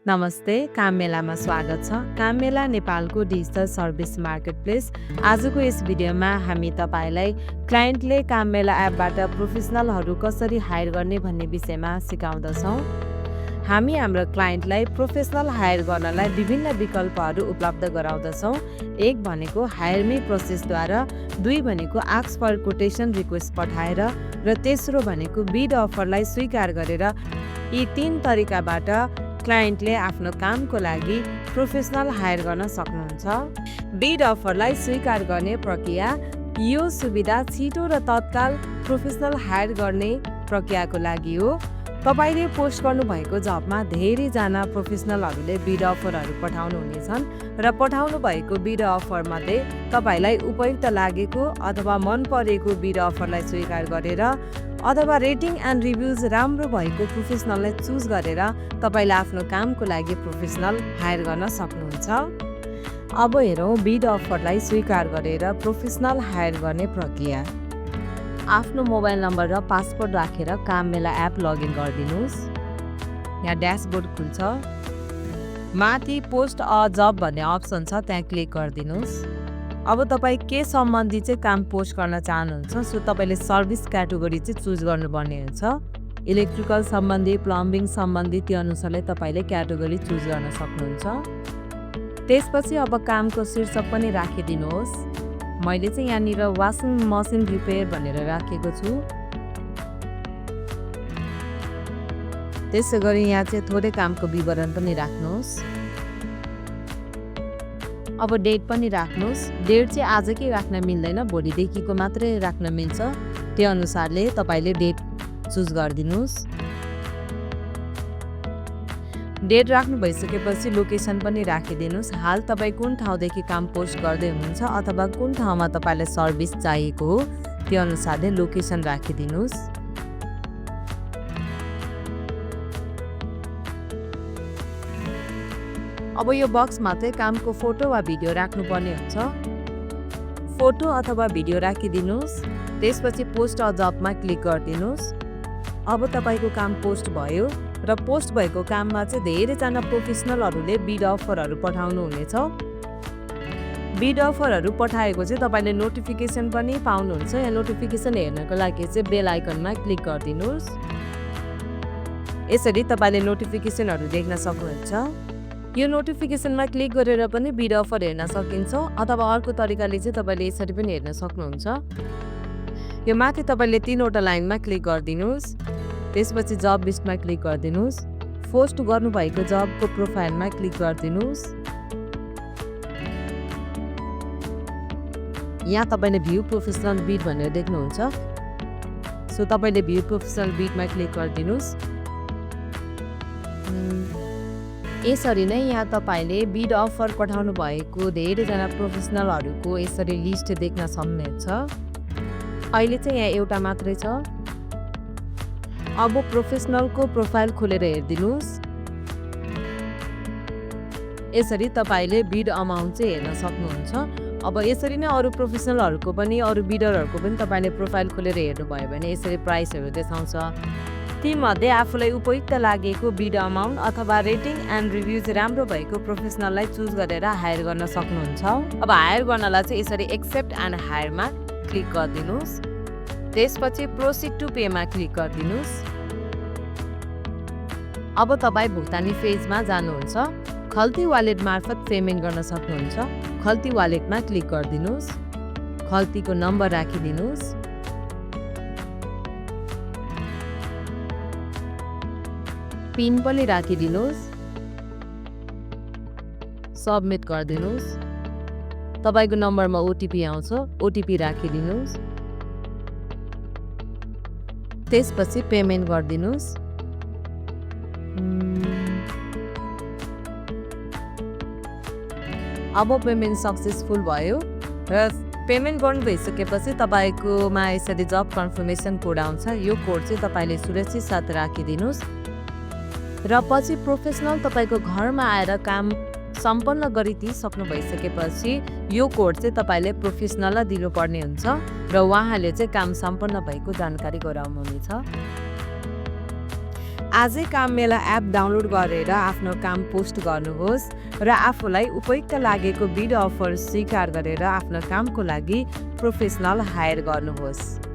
नमस्ते, काम मेलामा स्वागत छ। काम मेला नेपालको डिजिटल सर्भिस मार्केटप्लेस। आजको यस भिडियोमा हामी तपाईलाई क्लाइन्टले काम मेला एपबाट प्रोफेसनलहरू कसरी हायर गर्ने भन्ने विषयमा सिकाउँदछौँ। हामी हाम्रो क्लाइन्टलाई प्रोफेसनल हायर गर्नलाई विभिन्न विकल्पहरू उपलब्ध गराउँदछौँ। एक भनेको हायर मी प्रोसेसद्वारा, दुई भनेको आस्क फर कोटेसन रिक्वेस्ट पठाएर, र तेस्रो भनेको बिड अफरलाई स्वीकार गरेर। यी तीन तरिकाबाट क्लाइन्टले आफ्नो कामको लागि प्रोफेसनल हायर गर्न सक्नुहुन्छ। बिड अफरलाई स्वीकार गर्ने प्रक्रिया। यो सुविधा छिटो र तत्काल प्रोफेसनल हायर गर्ने प्रक्रियाको लागि हो। तपाईले पोस्ट गर्नुभएको जबमा धेरैजना प्रोफेसनलहरूले बिड अफरहरू पठाउनुहुनेछन् र पठाउनु भएको बिड अफरमध्ये तपाईलाई उपयुक्त लागेको अथवा मन परेको बिड अफरलाई स्वीकार गरेर अथवा रेटिङ एन्ड रिभ्युज राम्रो भएको प्रोफेसनललाई चुज गरेर तपाईले आफ्नो कामको लागि प्रोफेसनल हायर गर्न सक्नुहुन्छ। अब हेरौँ बिड अफरलाई स्वीकार गरेर प्रोफेसनल हायर गर्ने प्रक्रिया। आफ्नो मोबाइल नम्बर र पासवर्ड राखेर काम मेला एप लगइन गरिदिनुहोस्। यहाँ ड्यासबोर्ड खुल्छ। माथि पोस्ट अ जब भन्ने अप्सन छ, त्यहाँ क्लिक गरिदिनुहोस्। अब तपाईँ के सम्बन्धी चाहिँ काम पोस्ट गर्न चाहनुहुन्छ, सो तपाईँले सर्भिस क्याटेगोरी चाहिँ चुज गर्नुपर्ने हुन्छ। इलेक्ट्रिकल सम्बन्धी, प्लम्बिङ सम्बन्धी, त्यो अनुसारले तपाईँले क्याटेगोरी चुज गर्न सक्नुहुन्छ। त्यसपछि अब कामको शीर्षक पनि राखिदिनुहोस्। मैले चाहिँ यहाँनिर वासिङ मसिन रिपेयर भनेर राखेको छु। त्यसै गरी यहाँ चाहिँ थोरै कामको विवरण पनि राख्नुहोस्। अब डेट पनि राख्नुहोस्। डेट चाहिँ आजकै राख्न मिल्दैन, भोलिदेखिको मात्रै राख्न मिल्छ। त्यो अनुसारले तपाईँले डेट चुज गरिदिनुहोस्। डेट राख्नु भइसकेपछि लोकेसन पनि राखिदिनुहोस्। हाल तपाईँ कुन ठाउँदेखि काम पोस्ट गर्दै हुनुहुन्छ अथवा कुन ठाउँमा तपाईँलाई सर्भिस चाहिएको हो, त्यो अनुसारले लोकेसन राखिदिनुहोस्। अब यो बक्समा चाहिँ कामको फोटो वा भिडियो राख्नुपर्ने हुन्छ। फोटो अथवा भिडियो राखिदिनुहोस्। त्यसपछि पोस्ट अ जबमा क्लिक गरिदिनुहोस्। अब तपाईँको काम पोस्ट भयो र पोस्ट भएको काममा चाहिँ धेरैजना प्रोफेसनलहरूले बिड अफरहरू पठाउनु हुनेछ। बिड अफरहरू पठाएको चाहिँ तपाईँले नोटिफिकेसन पनि पाउनुहुन्छ। यहाँ नोटिफिकेसन हेर्नको लागि चाहिँ बेल आइकनमा क्लिक गरिदिनुहोस्। यसरी तपाईँले नोटिफिकेसनहरू देख्न सक्नुहुन्छ। यो नोटिफिकेसनमा क्लिक गरेर पनि बिड अफर हेर्न सकिन्छ, अथवा अर्को तरिकाले चाहिँ तपाईँले यसरी पनि हेर्न सक्नुहुन्छ। यो माथि तपाईँले तीनवटा लाइनमा क्लिक गरिदिनुहोस्। त्यसपछि जब लिस्टमा क्लिक गरिदिनुहोस्। पोस्ट गर्नुभएको जबको प्रोफाइलमा क्लिक गरिदिनुहोस्। यहाँ तपाईँले भ्यू प्रोफेसनल बिड भनेर देख्नुहुन्छ, सो तपाईँले भ्यू प्रोफेसनल बिडमा क्लिक गरिदिनुहोस्। यसरी नै यहाँ तपाईँले बिड अफर पठाउनु भएको धेरैजना प्रोफेसनलहरूको यसरी लिस्ट देख्न सक्नुहुन्छ। अहिले चाहिँ यहाँ एउटा मात्रै छ। अब प्रोफेसनलको प्रोफाइल खोलेर हेरिदिनुहोस्। यसरी तपाईँले बिड अमाउन्ट चाहिँ हेर्न सक्नुहुन्छ। अब यसरी नै अरू प्रोफेसनलहरूको पनि, अरू बिडरहरूको पनि तपाईँले प्रोफाइल खोलेर हेर्नुभयो भने यसरी प्राइसहरू देखाउँछ। तीमध्ये आफूलाई उपयुक्त लागेको बिड अमाउन्ट अथवा रेटिङ एन्ड रिभ्युज राम्रो भएको प्रोफेसनललाई चुज गरेर हायर गर्न सक्नुहुन्छ। अब हायर गर्नलाई चाहिँ यसरी एक्सेप्ट एन्ड हायरमा क्लिक गरिदिनुहोस्। त्यसपछि प्रोसिड टु पेमा क्लिक गरिदिनुहोस्। अब तपाईँ भुक्तानी पेजमा जानुहुन्छ। खल्ती वालेट मार्फत पेमेन्ट गर्न सक्नुहुन्छ। खल्ती वालेटमा क्लिक गरिदिनुहोस्। खल्तीको नम्बर राखिदिनुहोस्। पिन पनि राखिदिनुहोस्। सबमिट गरिदिनुहोस्। तपाईँको नम्बरमा ओटिपी आउँछ, ओटिपी राखिदिनुहोस्। त्यसपछि पेमेन्ट गरिदिनुहोस्। अब पेमेन्ट सक्सेसफुल भयो र पेमेन्ट गर्नु भइसकेपछि तपाईँकोमा यसरी जब कन्फर्मेसन कोड आउँछ। यो कोड चाहिँ तपाईँले सुरक्षित साथ राखिदिनुहोस् र पछि प्रोफेसनल तपाईँको घरमा आएर काम सम्पन्न गरिदिइसक्नु भइसकेपछि यो कोड चाहिँ तपाईँले प्रोफेसनललाई दिनुपर्ने हुन्छ र उहाँले चाहिँ काम सम्पन्न भएको जानकारी गराउनुहुनेछ। आजै काम मेला एप डाउनलोड गरेर आफ्नो काम पोस्ट गर्नुहोस् र आफूलाई उपयुक्त लागेको बिड अफर स्वीकार गरेर आफ्नो कामको लागि प्रोफेसनल हायर गर्नुहोस्।